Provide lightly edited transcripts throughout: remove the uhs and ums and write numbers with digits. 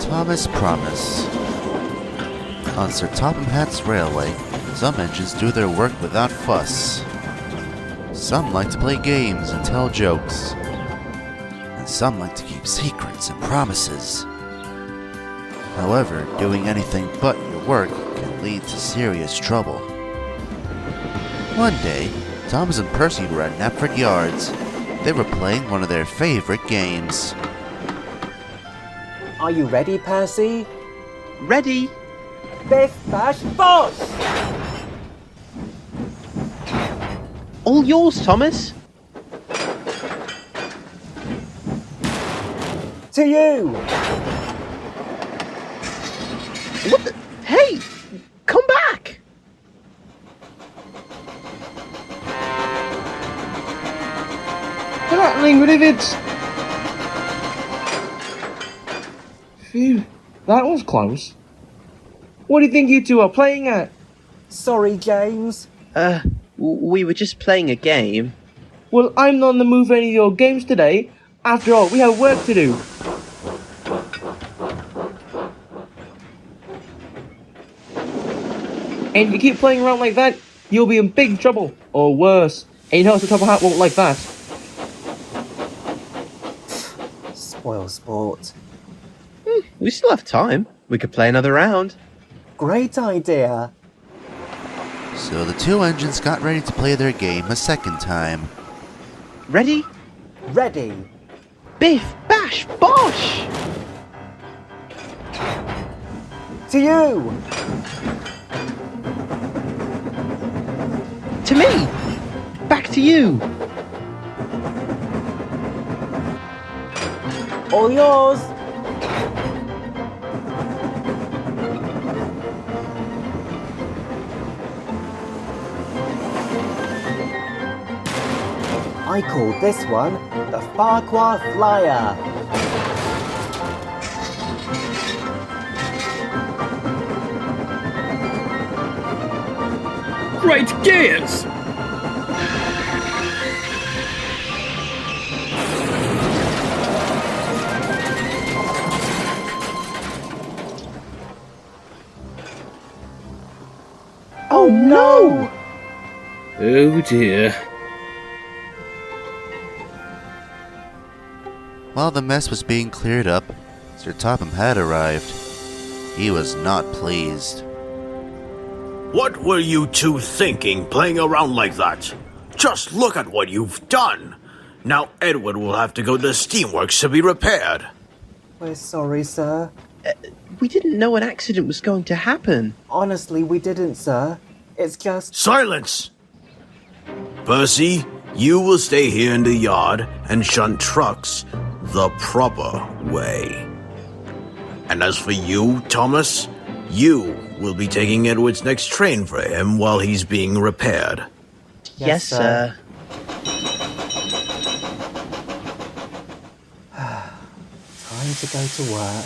Thomas Promise. On Sir Topham Hatt's railway, some engines do their work without fuss. Some like to play games and tell jokes. And some like to keep secrets and promises. However, doing anything but your work can lead to serious trouble. One day, Thomas and Percy were at Knapford Yards. They were playing one of their favorite games. Are you ready, Percy? Ready? Biff, bash, bosh! All yours, Thomas. To you! What the? Hey! Come back! The rattling rivets! Phew, that was close. What do you think you two are playing at? Sorry, James. We were just playing a game. Well, I'm not in the mood for any of your games today. After all, we have work to do. And if you keep playing around like that, you'll be in big trouble. Or worse. And you know Sir Topham Hatt won't like that. Spoil sport. We still have time. We could play another round. Great idea. So the two engines got ready to play their game a second time. Ready? Ready. Biff, bash, bosh! To you! To me! Back to you! All yours! I call this one the Farquhar Flyer. Great gears! Oh no! Oh dear. While the mess was being cleared up, Sir Topham Hatt arrived. He was not pleased. What were you two thinking playing around like that? Just look at what you've done. Now Edward will have to go to the steamworks to be repaired. We're sorry, sir. We didn't know an accident was going to happen. Honestly, we didn't, sir. It's just... Silence! Percy, you will stay here in the yard and shunt trucks the proper way. And as for you, Thomas, you will be taking Edward's next train for him while he's being repaired. Yes, sir. Time to go to work.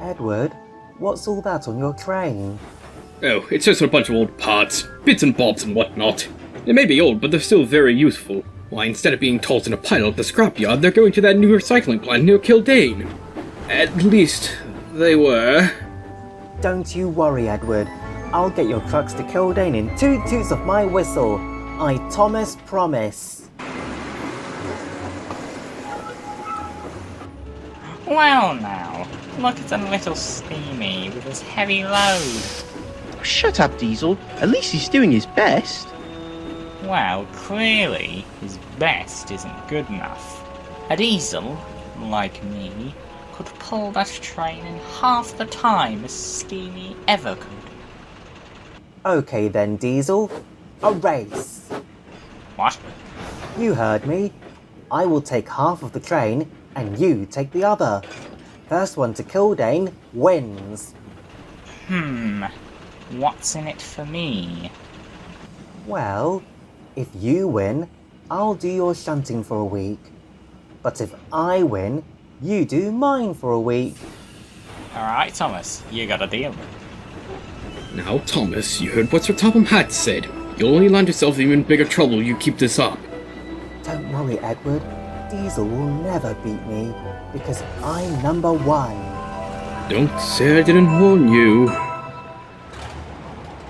Edward, what's all that on your train? Oh, it's just a bunch of old parts, bits and bobs and whatnot. They may be old, but they're still very useful. Why, instead of being tossed in a pile at the scrapyard, they're going to that new recycling plant near Kildane. At least, they were. Don't you worry, Edward. I'll get your trucks to Kildane in 2 toots of my whistle. I Thomas promise. Well now, look at the little steamy with his heavy load. Shut up, Diesel. At least he's doing his best. Well, clearly, his best isn't good enough. A diesel, like me, could pull that train in half the time a Steamy ever could. Okay then, Diesel. A race. What? You heard me. I will take half of the train, and you take the other. First one to Kildane wins. What's in it for me? Well, if you win, I'll do your shunting for a week. But if I win, you do mine for a week. Alright, Thomas, you got a deal. Now, Thomas, you heard what Sir Topham Hatt said. You'll only land yourself in even bigger trouble you keep this up. Don't worry, Edward. Diesel will never beat me because I'm number one. Don't say I didn't warn you.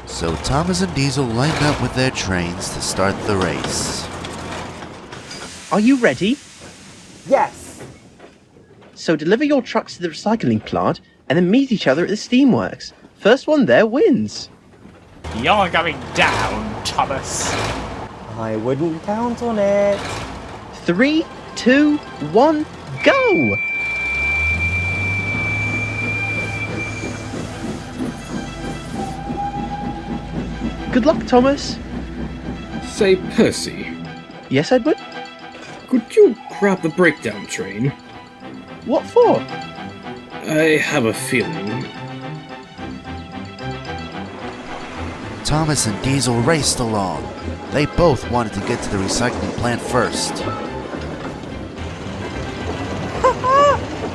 So Thomas and Diesel lined up with their trains to start the race. Are you ready? Yes! So deliver your trucks to the recycling plant and then meet each other at the steamworks. First one there wins. You're going down, Thomas. I wouldn't count on it. 3, 2, 1, go! Good luck, Thomas. Say, Percy, Yes, Edward? could you grab the breakdown train? What for? I have a feeling. Thomas and Diesel raced along. They both wanted to get to the recycling plant first.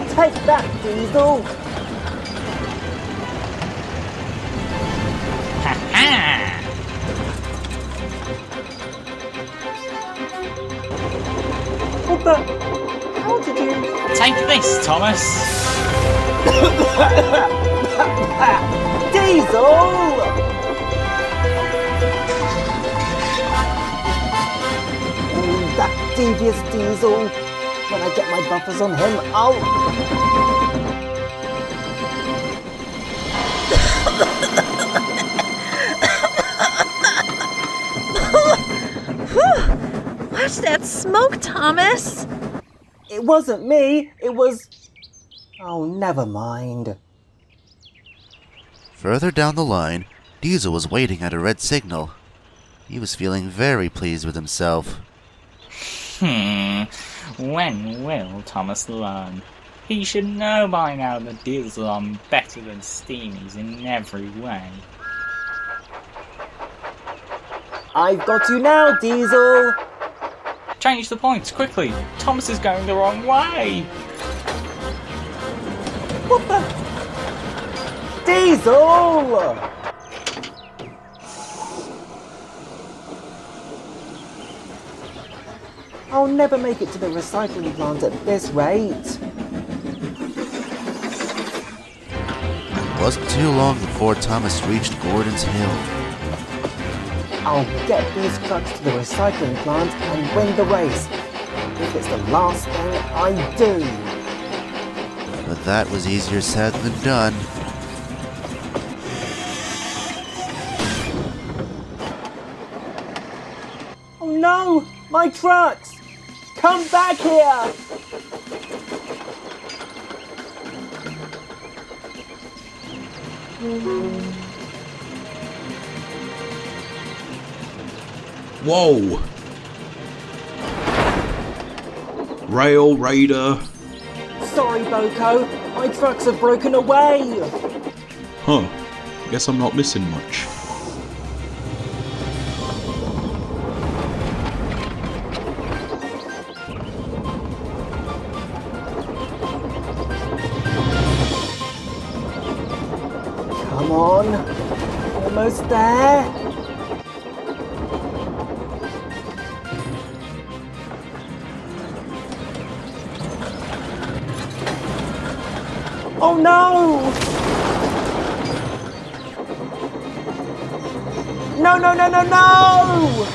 Take that, Diesel! Ha-ha! What the? How did you... Take this, Thomas. Diesel! Oh, that devious Diesel. When I get my buffers on him, I'll... Watch that smoke, Thomas! It wasn't me, it was... Oh, never mind. Further down the line, Diesel was waiting at a red signal. He was feeling very pleased with himself. When will Thomas learn? He should know by now that Diesel are better than Steamies in every way. I've got you now, Diesel! Change the points, quickly! Thomas is going the wrong way! What the? Diesel! I'll never make it to the recycling plant at this rate. It wasn't too long before Thomas reached Gordon's Hill. I'll get these trucks to the recycling plant and win the race. If it's the last thing I do. But that was easier said than done. Oh no! My trucks! Come back here! Whoa! Rail Raider. Sorry, BoCo. My trucks have broken away. Huh. Guess I'm not missing much. Come on. Almost there. Oh no! No, no, no, no, no!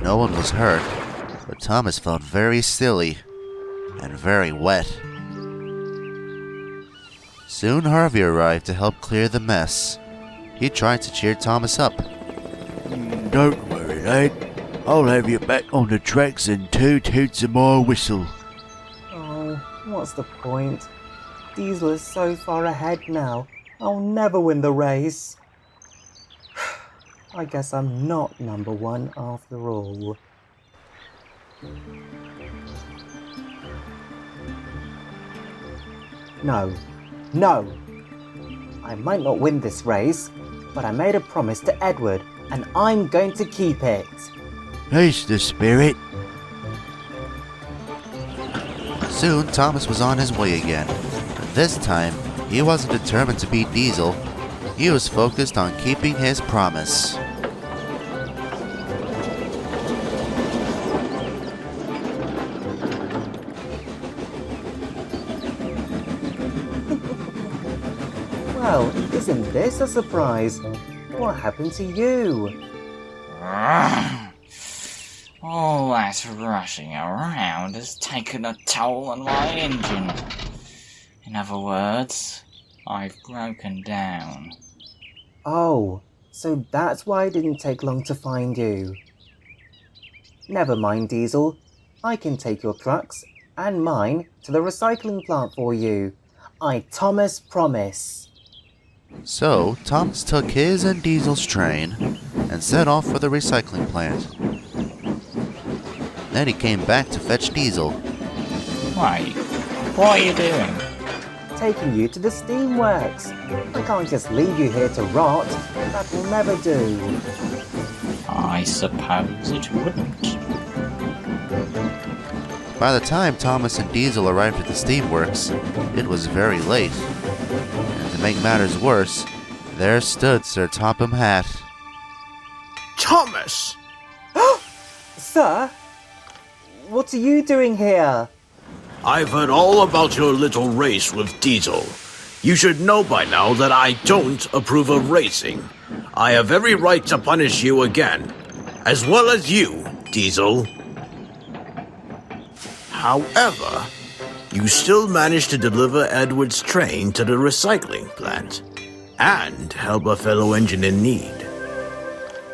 No one was hurt, but Thomas felt very silly and very wet. Soon Harvey arrived to help clear the mess. He tried to cheer Thomas up. Don't worry, lad. I'll have you back on the tracks in 2 toots of my whistle. Oh, what's the point? Diesel is so far ahead now. I'll never win the race. I guess I'm not number one after all. No. No! I might not win this race, but I made a promise to Edward, and I'm going to keep it. That's the spirit. Soon, Thomas was on his way again. This time, he wasn't determined to beat Diesel. He was focused on keeping his promise. Well, isn't this a surprise? What happened to you? All that rushing around has taken a toll on my engine. In other words, I've broken down. Oh, so that's why it didn't take long to find you. Never mind, Diesel. I can take your trucks and mine to the recycling plant for you. I, Thomas, promise. So, Thomas took his and Diesel's train and set off for the recycling plant. Then he came back to fetch Diesel. Wait, what are you doing? Taking you to the steamworks. I can't just leave you here to rot. That will never do. I suppose it wouldn't. By the time Thomas and Diesel arrived at the steamworks, it was very late. And to make matters worse, there stood Sir Topham Hatt. Thomas! Sir? What are you doing here? I've heard all about your little race with Diesel. You should know by now that I don't approve of racing. I have every right to punish you again, as well as you, Diesel. However, you still managed to deliver Edward's train to the recycling plant, and help a fellow engine in need.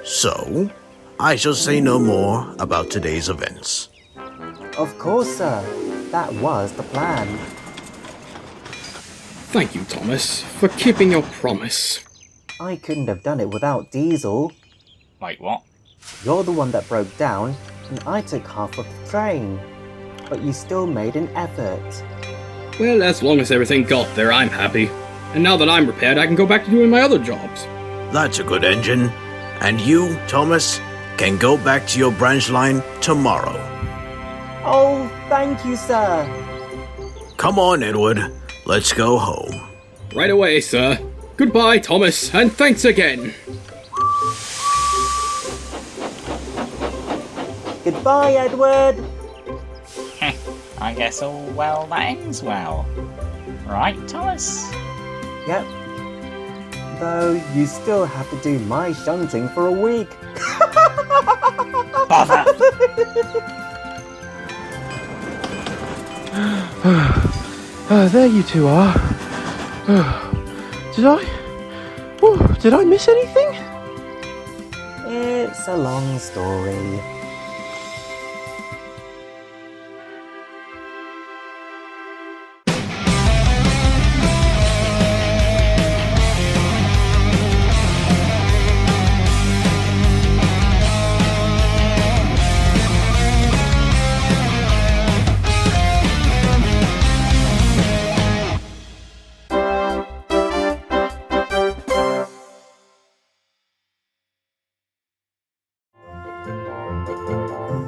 So, I shall say no more about today's events. Of course, sir. That was the plan. Thank you, Thomas, for keeping your promise. I couldn't have done it without Diesel. Wait, what? You're the one that broke down, and I took half of the train. But you still made an effort. Well, as long as everything got there, I'm happy. And now that I'm repaired, I can go back to doing my other jobs. That's a good engine. And you, Thomas, can go back to your branch line tomorrow. Oh, thank you, sir. Come on, Edward. Let's go home. Right away, sir. Goodbye, Thomas, and thanks again. Goodbye, Edward. I guess all well that ends well. Right, Thomas? Yep. Though you still have to do my shunting for a week. Bother! There you two are. Did I miss anything? It's a long story.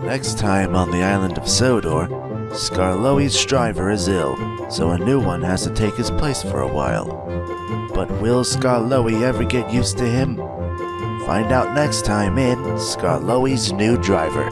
Next time on the island of Sodor, Skarloey's driver is ill, so a new one has to take his place for a while. But will Skarloey ever get used to him? Find out next time in Skarloey's New Driver.